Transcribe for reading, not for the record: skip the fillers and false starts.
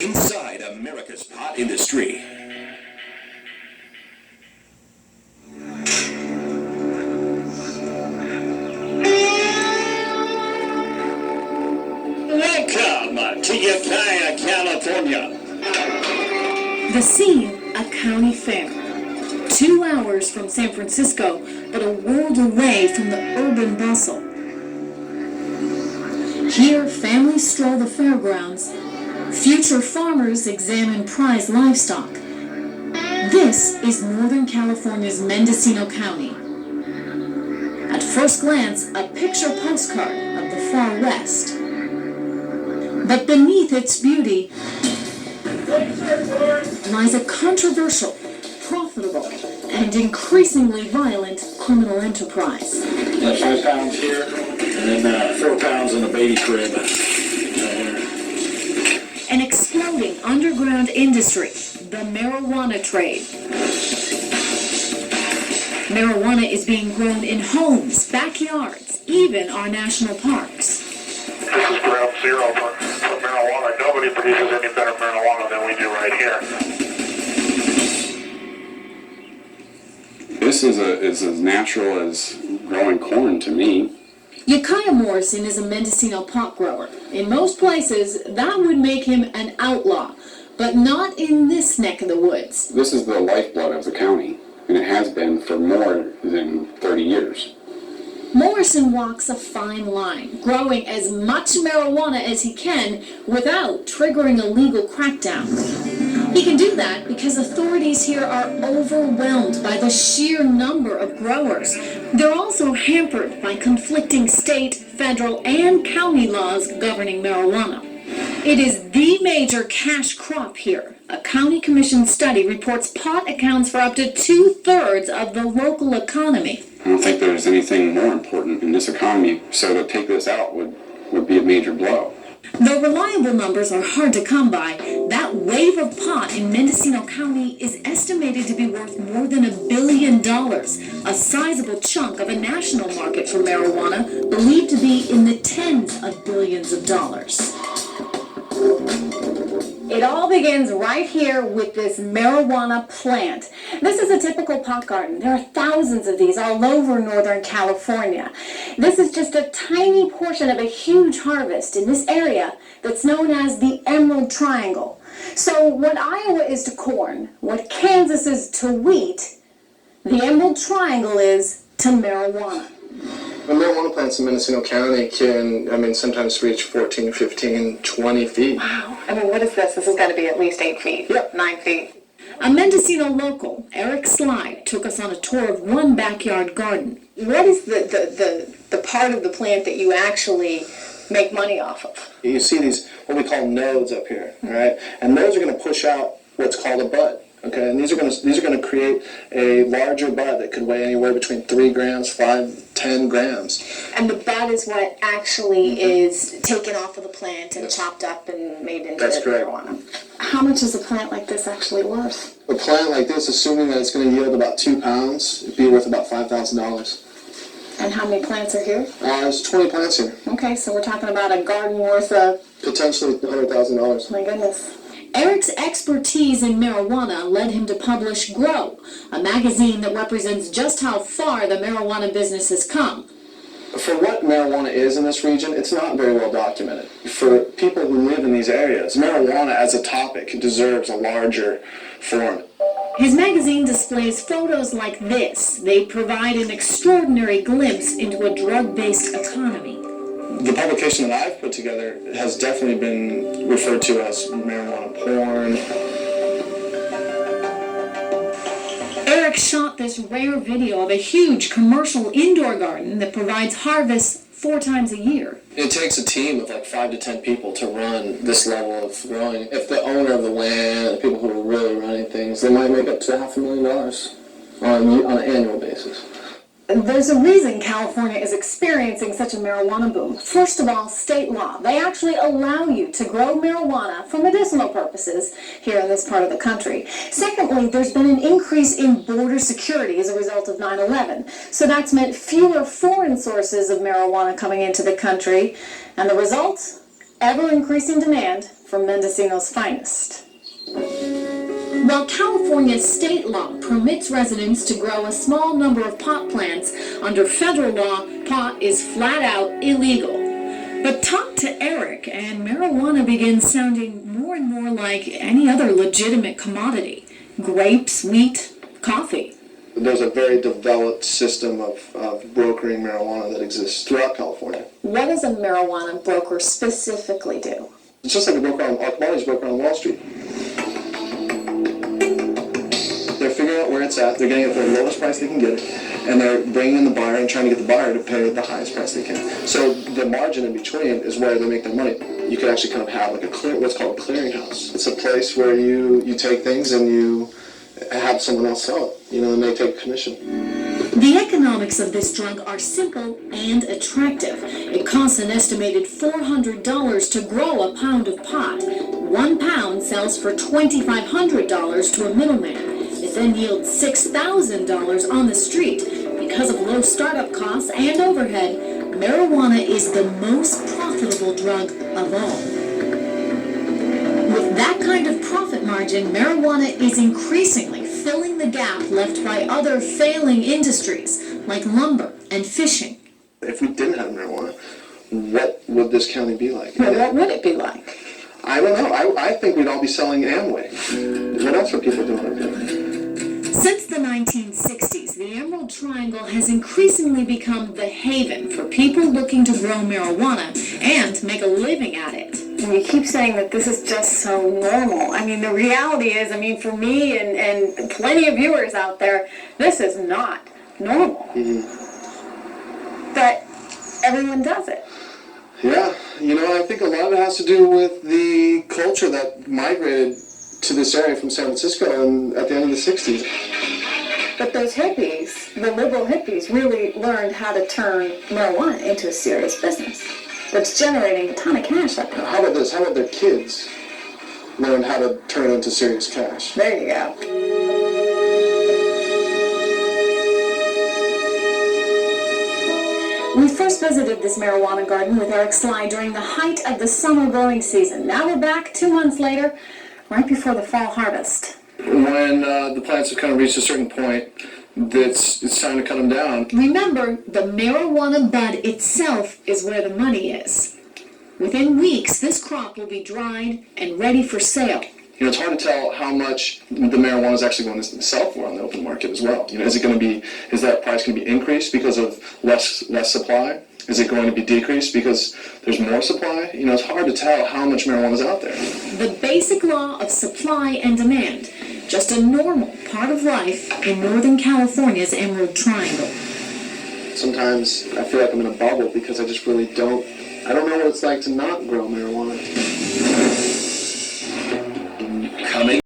Inside America's pot industry. Welcome to Ukiah, California. The scene, a county fair. 2 hours from San Francisco, but a world away from the urban bustle. Here, families stroll the fairgrounds. Future farmers examine prized livestock. This is Northern California's Mendocino County. At first glance, a picture postcard of the far west. But beneath its beauty lies a controversial, profitable, and increasingly violent criminal enterprise. 5 pounds here, and then 4 pounds in the baby crib. An exploding underground industry, the marijuana trade. Marijuana is being grown in homes, backyards, even our national parks. This is ground zero for marijuana. Nobody produces any better marijuana than we do right here. This is as natural as growing corn to me. Ukiah Morrison is a Mendocino pot grower. In most places, that would make him an outlaw, but not in this neck of the woods. This is the lifeblood of the county, and it has been for more than 30 years. Morrison walks a fine line, growing as much marijuana as he can without triggering a legal crackdown. He can do that because authorities here are overwhelmed by the sheer number of growers. They're also hampered by conflicting state, federal, and county laws governing marijuana. It is the major cash crop here. A county commission study reports pot accounts for up to 2/3 of the local economy. I don't think there's anything more important in this economy, so to take this out would be a major blow. Though reliable numbers are hard to come by, that wave of pot in Mendocino County is estimated to be worth more than $1 billion, a sizable chunk of a national market for marijuana believed to be in the tens of billions of dollars. It all begins right here with this marijuana plant. This is a typical pot garden. There are thousands of these all over Northern California. This is just a tiny portion of a huge harvest in this area that's known as the Emerald Triangle. So what Iowa is to corn, what Kansas is to wheat, the Emerald Triangle is to marijuana. The marijuana plants in Mendocino County can, sometimes reach 14, 15, 20 feet. Wow. What is this? This has got to be at least 8 feet. Yep. 9 feet. A Mendocino local, Eric Slide, took us on a tour of one backyard garden. What is the part of the plant that you actually make money off of? You see these, what we call nodes up here, all right? And those are going to push out what's called a bud. Okay, and these are going to create a larger bud that could weigh anywhere between 3 grams, 5, 10 grams. And the bud is what actually is taken off of the plant and chopped up and made into marijuana. How much is a plant like this actually worth? A plant like this, assuming that it's going to yield about 2 pounds, it'd be worth about $5,000. And how many plants are here? There's 20 plants here. Okay, so we're talking about a garden worth of... Potentially $100,000. My goodness. Eric's expertise in marijuana led him to publish Grow, a magazine that represents just how far the marijuana business has come. For what marijuana is in this region, it's not very well documented. For people who live in these areas, marijuana as a topic deserves a larger forum. His magazine displays photos like this. They provide an extraordinary glimpse into a drug-based economy. The publication that I've put together has definitely been referred to as marijuana porn. Eric shot this rare video of a huge commercial indoor garden that provides harvests 4 times a year. It takes a team of like 5 to 10 people to run this level of growing. If the owner of the land, the people who are really running things, they might make up to $500,000 on an annual basis. There's a reason California is experiencing such a marijuana boom. First of all, state law. They actually allow you to grow marijuana for medicinal purposes here in this part of the country. Secondly, there's been an increase in border security as a result of 9/11. So that's meant fewer foreign sources of marijuana coming into the country. And the result? Ever-increasing demand from Mendocino's finest. While California's state law permits residents to grow a small number of pot plants, under federal law, pot is flat out illegal. But talk to Eric, and marijuana begins sounding more and more like any other legitimate commodity. Grapes, wheat, coffee. There's a very developed system of brokering marijuana that exists throughout California. What does a marijuana broker specifically do? It's just like a broker on commodities broker on Wall Street. They're figuring out where it's at, they're getting it for the lowest price they can get it, and they're bringing in the buyer and trying to get the buyer to pay the highest price they can. So the margin in between is where they make their money. You could actually kind of have like what's called a clearinghouse. It's a place where you take things and you have someone else sell it, and they take a commission. The economics of this drug are simple and attractive. It costs an estimated $400 to grow a pound of pot. 1 pound sells for $2,500 to a middleman. It then yields $6,000 on the street. Because of low startup costs and overhead, marijuana is the most profitable drug of all. With that kind of profit margin, marijuana is increasingly filling the gap left by other failing industries like lumber and fishing. If we didn't have marijuana, what would this county be like? Well, what would it be like? I don't know. I think we'd all be selling Amway. What else are people doing up there? Since the 1960s, the Emerald Triangle has increasingly become the haven for people looking to grow marijuana and make a living at it. And you keep saying that this is just so normal. I mean, the reality is, for me and plenty of viewers out there, this is not normal. Mm-hmm. But everyone does it. Yeah, I think a lot of it has to do with the culture that migrated to this area from San Francisco at the end of the 60s. But those hippies, the liberal hippies, really learned how to turn marijuana into a serious business that's generating a ton of cash up there. How about this? How about their kids learn how to turn it into serious cash? There you go. We first visited this marijuana garden with Eric Sly during the height of the summer growing season. Now we're back 2 months later, right before the fall harvest. When the plants have kind of reached a certain point, it's time to cut them down. Remember, the marijuana bud itself is where the money is. Within weeks, this crop will be dried and ready for sale. It's hard to tell how much the marijuana is actually going to sell for on the open market as well. Is that price going to be increased because of less supply? Is it going to be decreased because there's more supply? It's hard to tell how much marijuana is out there. The basic law of supply and demand, just a normal part of life in Northern California's Emerald Triangle. Sometimes I feel like I'm in a bubble because I just really don't know what it's like to not grow marijuana. Coming